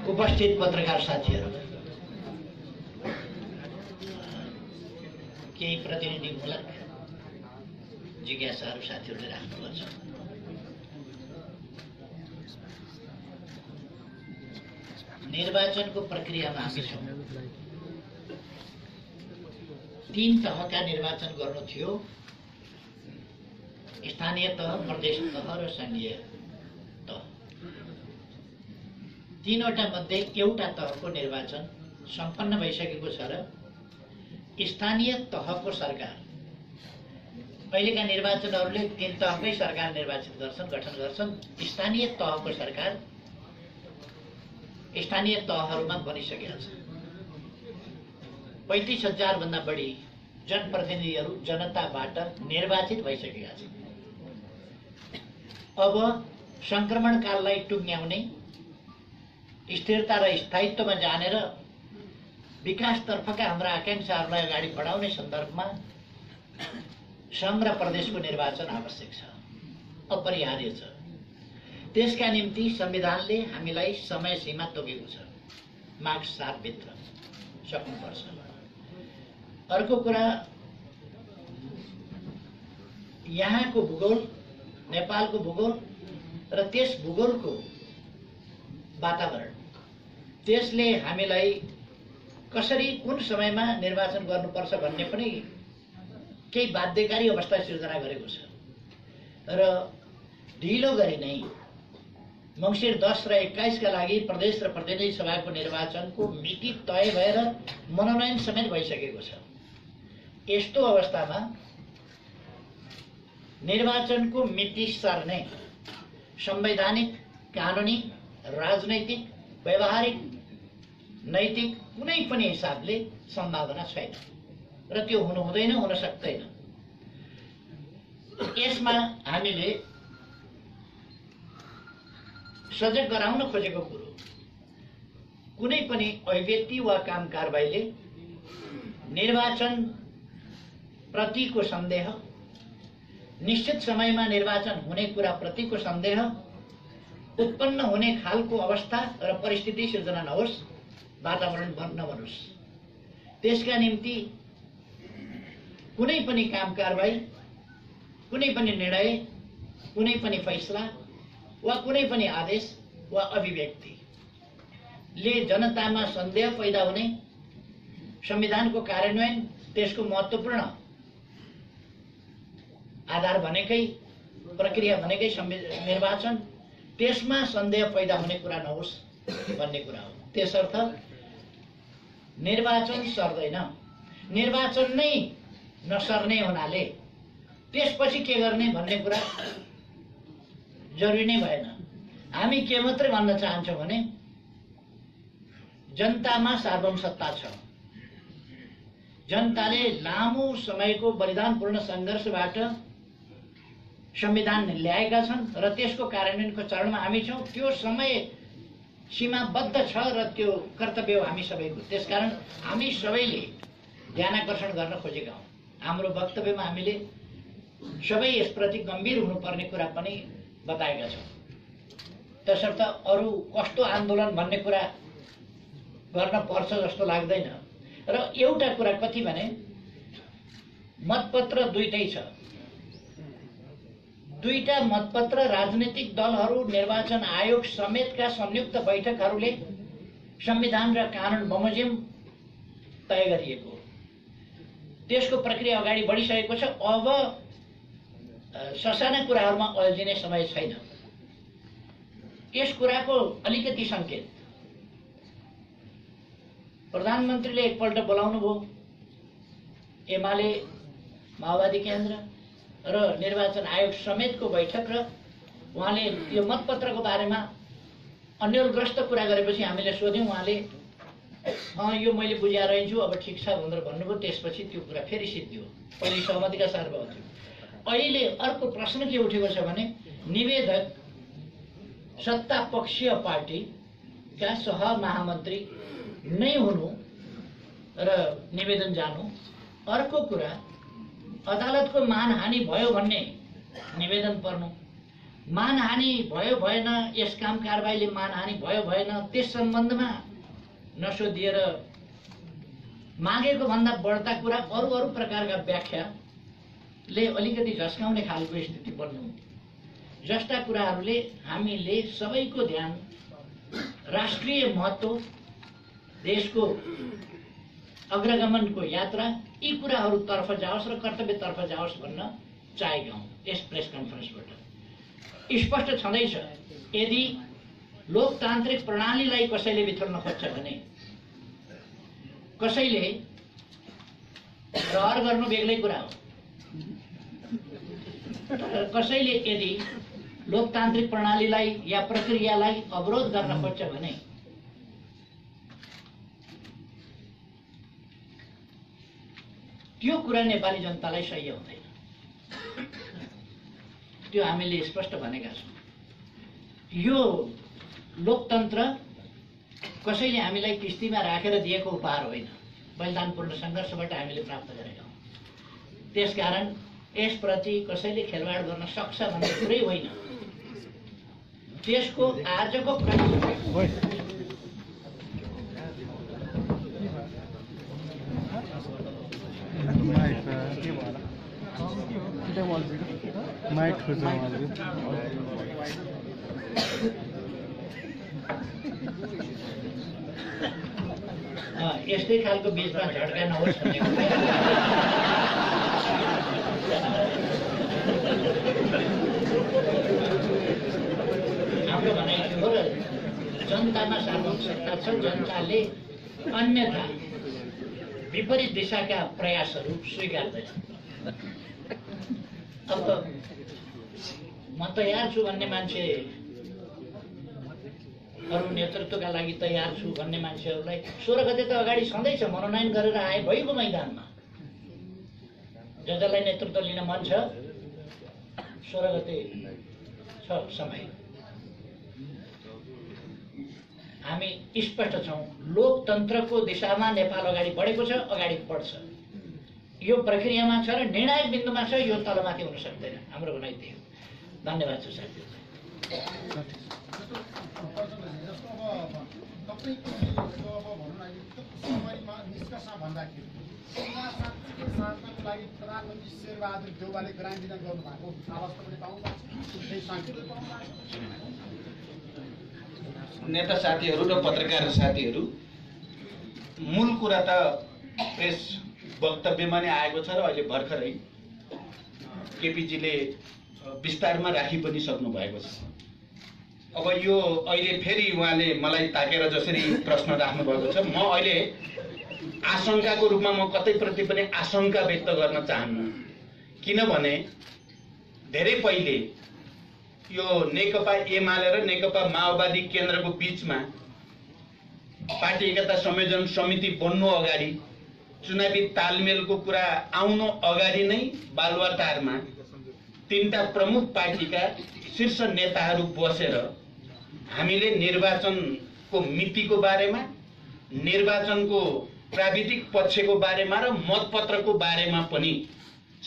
उपस्थित पत्रकार साथीहरू, केही प्रतिनिधिमूलक जिज्ञासाहरू साथीहरूले राख्नुपर्छ। निर्वाचनको प्रक्रियामा हामी छौँ। 3 तहका निर्वाचन गर्नु थियो, स्थानीय तह, प्रदेश तह र संघीय तह। 3वटा मध्ये एउटा तहको निर्वाचन सम्पन्न भइसकेको छ र स्थानीय तहको सरकार, अहिलेका निर्वाचनहरूले 3 तहकै सरकार निर्वाचित गर्छन्, गठन गर्छन्। स्थानीय तहको सरकार स्थानीय तहहरूमा बनिसकेका छ। 35,000 भन्दा बढी जनप्रतिनिधिहरू जनताबाट निर्वाचित भइसकेका छन्। अब संक्रमणकाललाई टुङ्ग्याउने, स्थिरता र स्थायित्वमा जाने र विकासतर्फका हाम्रा आकांक्षाहरूलाई अगाडि बढाउने सन्दर्भमा सङ्घ र प्रदेशको निर्वाचन आवश्यक छ, अपरिहार्य छ। त्यसका निम्ति संविधानले हामीलाई समय सीमा तोकेको छ, माघ 7 भित्र सक्नुपर्छ। अर्को कुरा, यहाँको भूगोल, नेपालको भूगोल र त्यस भूगोलको वातावरण, त्यसले हामीलाई कसरी कुन समयमा निर्वाचन गर्नुपर्छ भन्ने पनि केही बाध्यकारी अवस्था सिर्जना गरेको छ। र ढिलो गरी नै मङ्सिर 10 र 21 का लागि प्रदेश र प्रतिनिधि सभाको निर्वाचनको मिति तय भएर मनोनयन समेत भइसकेको छ। यस्तो अवस्थामा निर्वाचनको मिति सर्ने संवैधानिक, कानुनी, राजनैतिक, व्यवहारिक, नैतिक कुनै पनि हिसाबले सम्भावना छैन र त्यो हुनु हुँदैन, हुन सक्दैन। यसमा हामीले सजग गराउन खोजेको कुरो, कुनै पनि अभिव्यक्ति वा काम कारबाहीले निर्वाचन प्रतिको सन्देह, निश्चित समयमा निर्वाचन हुने कुरा प्रतिको सन्देह उत्पन्न हुने खालको अवस्था र परिस्थिति सिर्जना नहोस्, वातावरण नबनोस्। त्यसका निम्ति कुनै पनि काम कारबाही, कुनै पनि निर्णय, कुनै पनि फैसला वा कुनै पनि आदेश वा अभिव्यक्तिले जनतामा सन्देह पैदा हुने, संविधानको कार्यान्वयन त्यसको महत्त्वपूर्ण आधार भनेकै, प्रक्रिया भनेकै निर्वाचन, त्यसमा सन्देह पैदा हुने कुरा नहोस् भन्ने कुरा हो। त्यसर्थ निर्वाचन सर्दैन, निर्वाचन नै नसर्ने हुनाले त्यसपछि के गर्ने भन्ने कुरा जरुरी नै भएन। हामी के मात्रै भन्न चाहन्छौँ भने जनतामा सार्वभौम सत्ता छ। जनताले लामो समयको बलिदानपूर्ण सङ्घर्षबाट संविधान ल्याएका छन् र त्यसको कार्यान्वयनको चरणमा हामी छौँ। त्यो समय सीमाबद्ध छ र त्यो कर्तव्य हो हामी सबैको। त्यसकारण हामी सबैले ध्यानाकर्षण गर्न खोजेका हौँ। हाम्रो वक्तव्यमा हामीले सबै यसप्रति गम्भीर हुनुपर्ने कुरा पनि बताएका छौँ। त्यसर्थ अरू कस्तो आन्दोलन भन्ने कुरा गर्न पर्छ जस्तो लाग्दैन। र एउटा कुरा कति भने मतपत्र दुईटै छ। दुईटा मतपत्र राजनीतिक दलहरू, निर्वाचन आयोग समेतका संयुक्त बैठकहरूले संविधान र कानुन बमोजिम तय गरिएको हो। त्यसको प्रक्रिया अगाडि बढिसकेको छ। अब ससाना कुराहरूमा अल्झिने समय छैन। यस कुराको अलिकति संकेत प्रधानमन्त्रीले एकपल्ट बोलाउनु भयो, एमाले, माओवादी केन्द्र र निर्वाचन आयोग समेतको बैठक, र उहाँले यो मतपत्रको बारेमा अन्यलग्रस्त कुरा गरेपछि हामीले सोध्यौँ। उहाँले यो मैले बुझाएर रहन्छु, अब ठिक छ भनेर भन्नुभयो। त्यसपछि त्यो कुरा फेरि सिद्धियो, पहिले सहमतिका साथ भयो थियो। अहिले अर्को प्रश्न के उठेको छ भने निवेदक सत्तापक्षीय पार्टीका सहमहामन्त्री नै हुनु र निवेदन जानु। अर्को कुरा, अदालतको मानहानि भयो भन्ने निवेदन पर्नु। मानहानि भयो भएन, यस काम कारबाहीले मानहानि भयो भएन, त्यस सम्बन्धमा नसोधिएर मागेको भन्दा बढ्ता कुरा अरू प्रकारका व्याख्याले अलिकति झस्काउने खालको स्थिति बन्नु जस्ता कुराहरूले हामीले सबैको ध्यान राष्ट्रिय महत्त्व, देशको अग्रगमनको यात्रा यी कुराहरूतर्फ जाओस् र कर्तव्यतर्फ जाओस् भन्न चाहेका हौँ। यस प्रेस कन्फरेन्सबाट स्पष्ट छँदैछ, यदि लोकतान्त्रिक प्रणालीलाई कसैले बिथोल्न खोज्छ भने, कसैले रहर गर्नु बेग्लै कुरा हो, कसैले यदि लोकतान्त्रिक प्रणालीलाई या प्रक्रियालाई अवरोध गर्न खोज्छ भने त्यो कुरा नेपाली जनतालाई सही हुँदैन। त्यो हामीले स्पष्ट भनेका छौँ। यो लोकतन्त्र कसैले हामीलाई किस्तीमा राखेर दिएको उपहार होइन, बलिदानपूर्ण सङ्घर्षबाट हामीले प्राप्त गरेका हौँ। त्यसकारण यसप्रति कसैले खेलवाड गर्न सक्छ भन्ने कुरै होइन। त्यसको आजको यस्तै खालको बीचमा झड्का नहोस् भन्ने हाम्रो भनाइ थियो र जनतामा सार्वभौम सत्ता छ, जनताले अन्यथा विपरीत दिशाका प्रयासहरू स्वीकार्दैन। अब म तयार छु भन्ने मान्छे, अरू नेतृत्वका लागि तयार छु भन्ने मान्छेहरूलाई 16 गते त अगाडि छँदैछ, मनोनयन गरेर आए भइगयो मैदानमा। जसलाई नेतृत्व लिन मन छ 16 गते छ समय। हामी स्पष्ट छौँ, लोकतन्त्रको दिशामा नेपाल अगाडि बढेको छ, अगाडि बढ्छ। यो प्रक्रियामा छ र निर्णायक बिन्दुमा छ, यो तलमाथि हुन सक्दैन। हाम्रो भनाइ त्यही हो। धन्यवाद छ साथीहरूलाई। नेता साथीहरू र पत्रकार साथीहरू, मूल कुरा त प्रेस वक्तव्यमा नै आएको छ र अहिले भर्खरै केपीजीले विस्तारमा राखी पनि सक्नु भएको छ। अब यो अहिले फेरि उहाँले मलाई ताकेर जसरी प्रश्न राख्नु भएको छ, म अहिले आशंकाको रूपमा म कतैप्रति पनि आशंका व्यक्त गर्न चाहन्न। किनभने धेरै पहिले यो नेकपा एमाले र नेकपा माओवादी केन्द्रको बीचमा पार्टी एकता संयोजन समिति बन्नु अगाडि, चुनावी तालमेलको कुरा आउनु अगाडि नै बालुवाटारमा 3टा प्रमुख पार्टीका शीर्ष नेताहरू बसेर हामीले निर्वाचनको मितिको बारेमा, निर्वाचनको प्राविधिक पक्षको बारेमा र मतपत्रको बारेमा पनि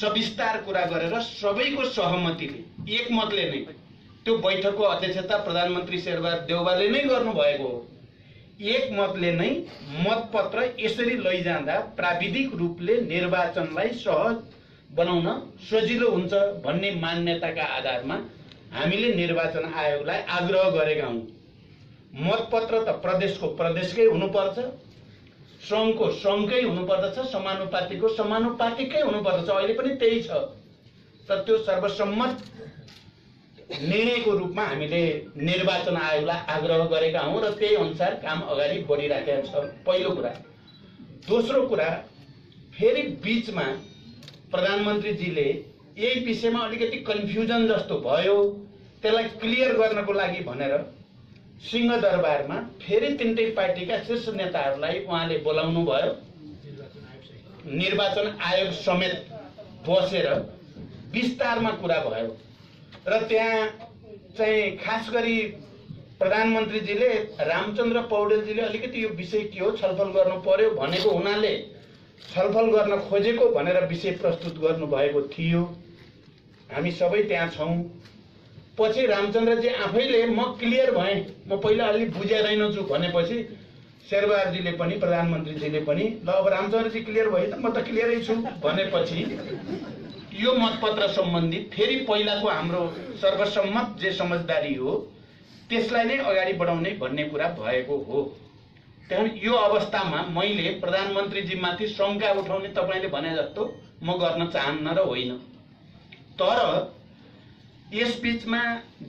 सविस्तार कुरा गरेर सबैको सहमतिले एकमतले नै त्यो बैठकको अध्यक्षता प्रधानमन्त्री शेरबहादुर देउवाले नै गर्नुभएको हो। एकमतले नै मतपत्र यसरी लैजाँदा प्राविधिक रूपले निर्वाचनलाई सहज बनाउन सजिलो हुन्छ भन्ने मान्यताका आधारमा हामीले निर्वाचन आयोगलाई आग्रह गरेका हौँ। मतपत्र त प्रदेशको प्रदेशकै हुनुपर्छ, सङ्घको सङ्घकै हुनुपर्दछ, समानुपातिकको समानुपातिकै हुनुपर्दछ। अहिले पनि त्यही छ। तर त्यो सर्वसम्मत निर्णयको रूपमा हामीले निर्वाचन आयोगलाई आग्रह गरेका हौँ र त्यही अनुसार काम अगाडि बढिराखेको छ। पहिलो कुरा। दोस्रो कुरा, फेरि बीचमा प्रधानमन्त्रीजीले यही विषयमा अलिकति कन्फ्युजन जस्तो भयो, त्यसलाई क्लियर गर्नको लागि भनेर सिंहदरबारमा फेरि 3टै पार्टीका शीर्ष नेताहरूलाई उहाँले बोलाउनु भयो। निर्वाचन आयोग समेत बसेर विस्तारमा कुरा भयो र त्यहाँ चाहिँ खास गरी प्रधानमन्त्रीजीले रामचन्द्र पौडेलजीले अलिकति यो विषय के हो छलफल गर्नु पर्यो भनेको हुनाले छलफल गर्न खोजेको भनेर विषय प्रस्तुत गर्नुभएको थियो। हामी सबै त्यहाँ छौँ। पछि रामचन्द्रजी आफैले म क्लियर भएँ, म पहिला अलि बुझेदैन छु भनेपछि शेरबहादुरजीले पनि प्रधानमन्त्रीजीले पनि ल अब रामचन्द्रजी क्लियर भयो त म त क्लियरै छु भनेपछि यो मतपत्र सम्बन्धी फेरि पहिलाको हाम्रो सर्वसम्मत जे समझदारी हो त्यसलाई नै अगाडि बढाउने भन्ने कुरा भएको हो। त्यहाँदेखि यो अवस्थामा मैले प्रधानमन्त्रीजीमाथि शङ्का उठाउने तपाईँले भने जस्तो म गर्न चाहन्न र होइन। तर यस बीचमा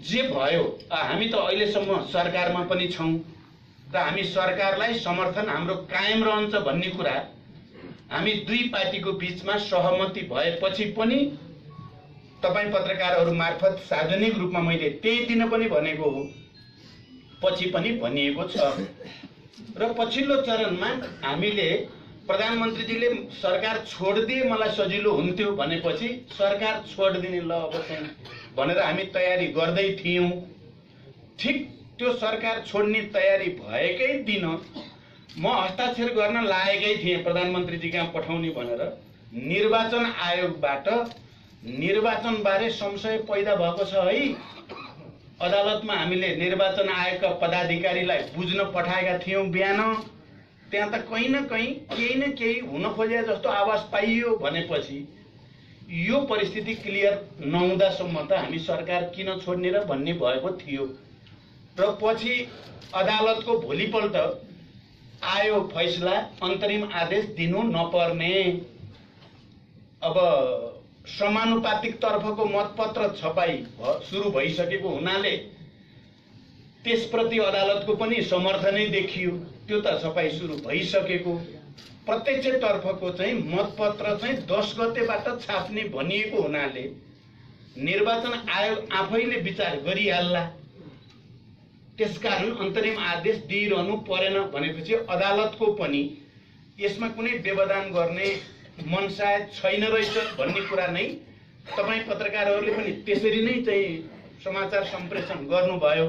जे भयो, हामी त अहिलेसम्म सरकारमा पनि छौँ र हामी सरकारलाई समर्थन हाम्रो कायम रहन्छ भन्ने कुरा हामी दुई पार्टीको बीचमा सहमति भएपछि पनि तपाईँ पत्रकारहरू मार्फत सार्वजनिक रूपमा मैले त्यही दिन पनि भनेको हो, पछि पनि भनिएको छ। र पछिल्लो चरणमा हामीले प्रधानमन्त्रीजीले सरकार छोडिदिए मलाई सजिलो हुन्थ्यो भनेपछि सरकार छोडिदिने ल अब चाहिँ भनेर हामी तयारी गर्दै थियौँ। ठिक त्यो सरकार छोड्ने तयारी भएकै दिन म हस्ताक्षर गर्न लागेकै थिएँ प्रधानमन्त्रीजी कहाँ पठाउने भनेर। निर्वाचन आयोगबाट निर्वाचनबारे संशय पैदा भएको छ है। अदालतमा हामीले निर्वाचन आयोगका पदाधिकारीलाई बुझ्न पठाएका थियौँ बिहान। त्यहाँ त कहीँ न केही हुन खोजे जस्तो आवाज पाइयो भनेपछि यो परिस्थिति क्लियर नहुँदासम्म त हामी सरकार किन छोड्ने र भन्ने भएको थियो। र पछि अदालतको भोलिपल्ट आयो फैसला, अन्तरिम आदेश दिनु नपर्ने। अब समानुपातिक तर्फको मतपत्र छपाई सुरु भइसकेको हुनाले त्यसप्रति अदालतको पनि समर्थनै देखियो। त्यो त छपाई सुरु भइसकेको। प्रत्यक्ष तर्फको चाहिँ मतपत्र चाहिँ 10 गतेबाट छाप्ने भनिएको हुनाले निर्वाचन आयोग आफैले विचार गरिहाल्ला। त्यसकारण अन्तरिम आदेश दिइरहनु परेन भनेपछि अदालतको पनि यसमा कुनै व्यवधान गर्ने मन सायद छैन रहेछ भन्ने कुरा नै तपाईँ पत्रकारहरूले पनि त्यसरी नै चाहिँ समाचार सम्प्रेषण गर्नुभयो।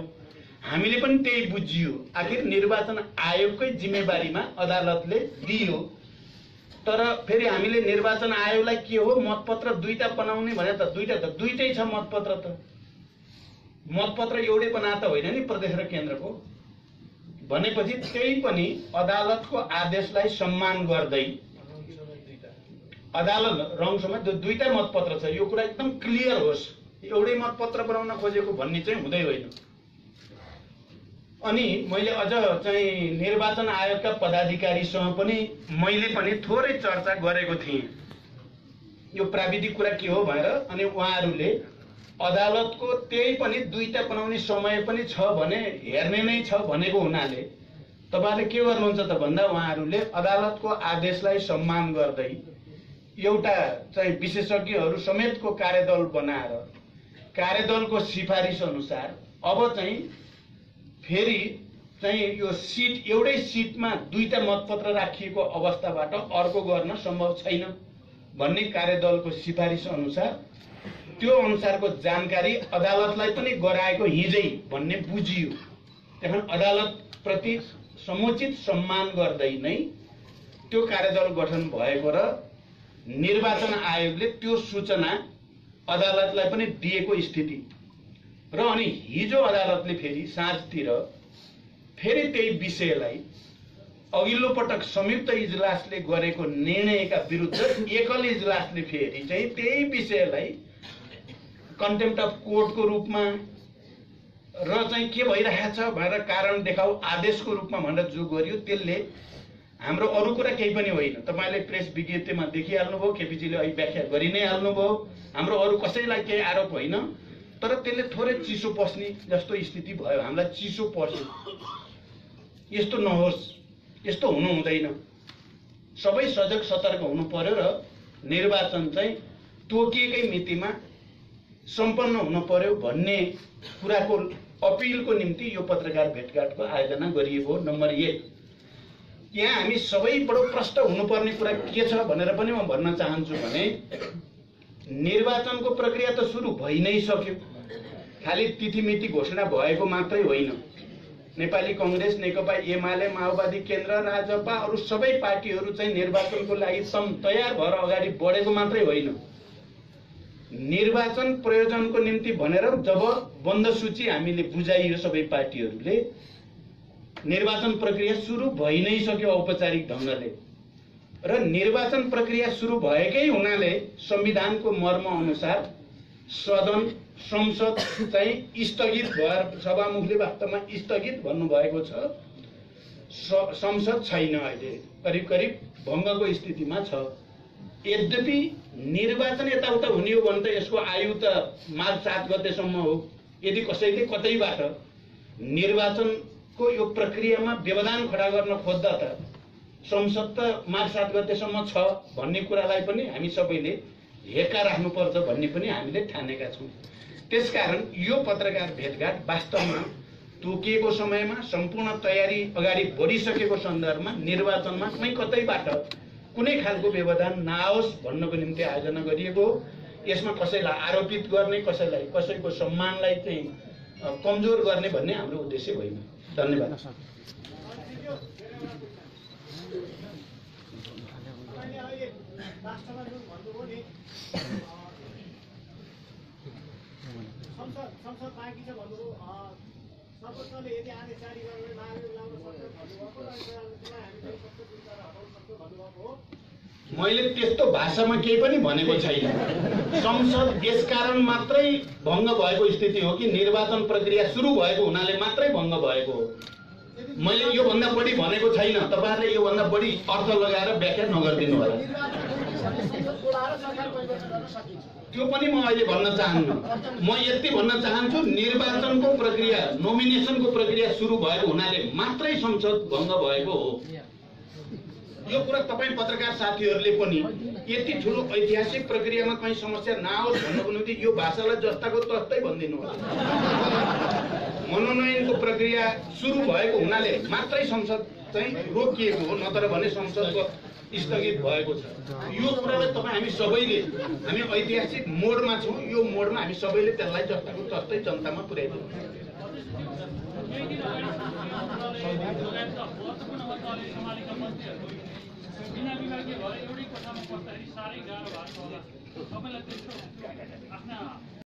हामीले पनि त्यही बुझियो। आखिर निर्वाचन आयोगकै जिम्मेवारीमा अदालतले दियो। तर फेरि हामीले निर्वाचन आयोगलाई के हो मतपत्र दुईटा बनाउने भने त दुईटै छ मतपत्र त। मतपत्र एउटै बना त होइन नि प्रदेश र केन्द्रको भनेपछि त्यही पनि अदालतको आदेशलाई सम्मान गर्दै अदालत रङसम्म दुईटा मतपत्र छ, यो कुरा एकदम क्लियर होस्, एउटै मतपत्र बनाउन खोजेको भन्ने चाहिँ हुँदै होइन। अनि मैले अझ चाहिँ निर्वाचन आयोगका पदाधिकारीसँग पनि मैले पनि थोरै चर्चा गरेको थिएँ यो प्राविधिक कुरा के हो भनेर। अनि उहाँहरूले अदालतको त्यही पनि दुईटा बनाउने समय पनि छ भने हेर्ने नै छ भनेको हुनाले तपाईहरुले के गर्नुहुन्छ त भन्दा उहाँहरूले अदालतको आदेशलाई सम्मान गर्दै एउटा चाहिँ विशेषज्ञहरू समेतको कार्यदल बनाएर कार्यदलको सिफारिस अनुसार अब चाहिँ फेरि चाहिँ यो सिट एउटै सिटमा दुईटा मतपत्र राखिएको अवस्थाबाट अर्को गर्न सम्भव छैन भन्ने कार्यदलको सिफारिस अनुसार त्यो अनुसारको जानकारी अदालतलाई पनि गराएको हिजै भन्ने बुझियो। त्यहाँ अदालत प्रति समुचित सम्मान गर्दै नै त्यो कार्यदल गठन भएको र निर्वाचन आयोगले त्यो सूचना अदालतलाई पनि दिएको स्थिति र अनि हिजो अदालतले फेरि साँझतिर फेरि त्यही विषयलाई अघिल्लो पटक संयुक्त इजलासले गरेको निर्णयका विरुद्ध एकल इजलासले फेरि चाहिँ त्यही विषयलाई कन्टेम्प्ट अफ कोर्टको रूपमा र चाहिँ के भइरहेछ भनेर कारण देखाऊ आदेशको रूपमा भनेर जो गरियो त्यसले हाम्रो अरु कुरा केही पनि होइन। तपाईले प्रेस विज्ञप्तिमा देखिहाल्नुभयो, केपीजीले अहिले व्याख्या गरि नै हाल्नुभयो। हाम्रो अरु कसैलाई केही आरोप होइन, तर त्यसले थोरै चिसो पस्ने जस्तो स्थिति भयो। हामीलाई चिसो पर्छ, यस्तो नहोस्, यस्तो हुनु हुँदैन। सबै सजग सतर्क हुनु पर्यो र निर्वाचन चाहिँ तोकिएकै मितिमा सम्पन्न हुन पर्यो भन्ने कुराको अपिलको निम्ति यो पत्रकार भेटघाटको आयोजना गरिएको नम्बर 1। यहाँ हामी सबै बडो प्रष्ट हुनुपर्ने कुरा के छ भनेर पनि म भन्न चाहन्छु भने निर्वाचनको प्रक्रिया त सुरु भइ नै सक्यो। खाली तिथिमिति घोषणा भएको मात्रै होइन। नेपाली कांग्रेस, नेकपा एमाले, माओवादी केन्द्र, राजपा अरु सबै पार्टीहरू चाहिँ निर्वाचनको लागि तयार भएर अगाडि बढेको मात्रै होइन। निर्वाचन प्रयोजनको निम्ति भनेर जब बन्द सूची हामीले बुझाइयो सबै पार्टीहरूले, निर्वाचन प्रक्रिया सुरु भइ नै सक्यो औपचारिक ढङ्गले र निर्वाचन प्रक्रिया सुरु भएकै हुनाले संविधानको मर्म अनुसार सदन संसद चाहिँ स्थगित भएर सभामुखले वास्तवमा स्थगित भन्नुभएको छ। संसद छैन, अहिले करिब करिब भङ्गको स्थितिमा छ। यद्यपि निर्वाचन यताउता हुने हो भने त यसको आयु त मार्च 7 गतेसम्म हो। यदि कसैले कतैबाट निर्वाचनको यो प्रक्रियामा व्यवधान खडा गर्न खोज्दा त संसद त मार्च 7 गतेसम्म छ भन्ने कुरालाई पनि हामी सबैले हेक्का राख्नुपर्छ भन्ने पनि हामीले ठानेका छौँ। त्यसकारण यो पत्रकार भेटघाट वास्तवमा तोकिएको समयमा सम्पूर्ण तयारी अगाडि बढिसकेको सन्दर्भमा निर्वाचनमा कतैबाट कुनै खालको व्यवधान नआओस् भन्नको निम्ति आयोजना गरिएको हो। यसमा कसैलाई आरोपित गर्ने, कसैको सम्मानलाई चाहिँ कमजोर गर्ने भन्ने हाम्रो उद्देश्य होइन। धन्यवाद। संसद बाँकी छ भन्नुभयो, सर्वोच्चले यदि आदेश जारी गरेर महाभियोग लाउन सक्छ भन्नुभएको र हामीले संसद विचार हटाउन सक्छौँ भन्नुभएको हो। मैले त्यस्तो भाषामा केही पनि भनेको छैन। संसद यसकारण मात्रै भङ्ग भएको स्थिति हो कि निर्वाचन प्रक्रिया सुरु भएको हुनाले मात्रै भङ्ग भएको हो। मैले यो भन्दा बढी भनेको छैन। तपाईहरुले यो भन्दा बढी अर्थ लगाएर व्याख्या नगरिदिनु होला। त्यो पनि म अहिले भन्न चाहन्छु। म यति भन्न चाहन्छु, निर्वाचनको प्रक्रिया, नोमिनेसनको प्रक्रिया सुरु भएको हुनाले मात्रै संसद भङ्ग भएको हो। यो कुरा तपाईं पत्रकार साथीहरूले पनि यति ठुलो ऐतिहासिक प्रक्रियामा कहीं समस्या नआओस् भन्नको निम्ति यो भाषालाई जस्ताको तस्तै भनिदिनु होला। मनोनयनको प्रक्रिया सुरु भएको हुनाले मात्रै संसद चाहिँ रोकिएको हो, नत्र भने संसदको स्थगित भएको छ। यो कुरालाई तपाईँ हामी सबैले, हामी ऐतिहासिक मोडमा छौँ। यो मोडमा हामी सबैले त्यसलाई जस्ताको तस्तै जनतामा पुर्याइदिनु। बिना विभागीय भएर एउटै कोठामा बस्दाखेरि साह्रै गाह्रो भएको होला। तपाईँलाई त्यस्तो आफ्ना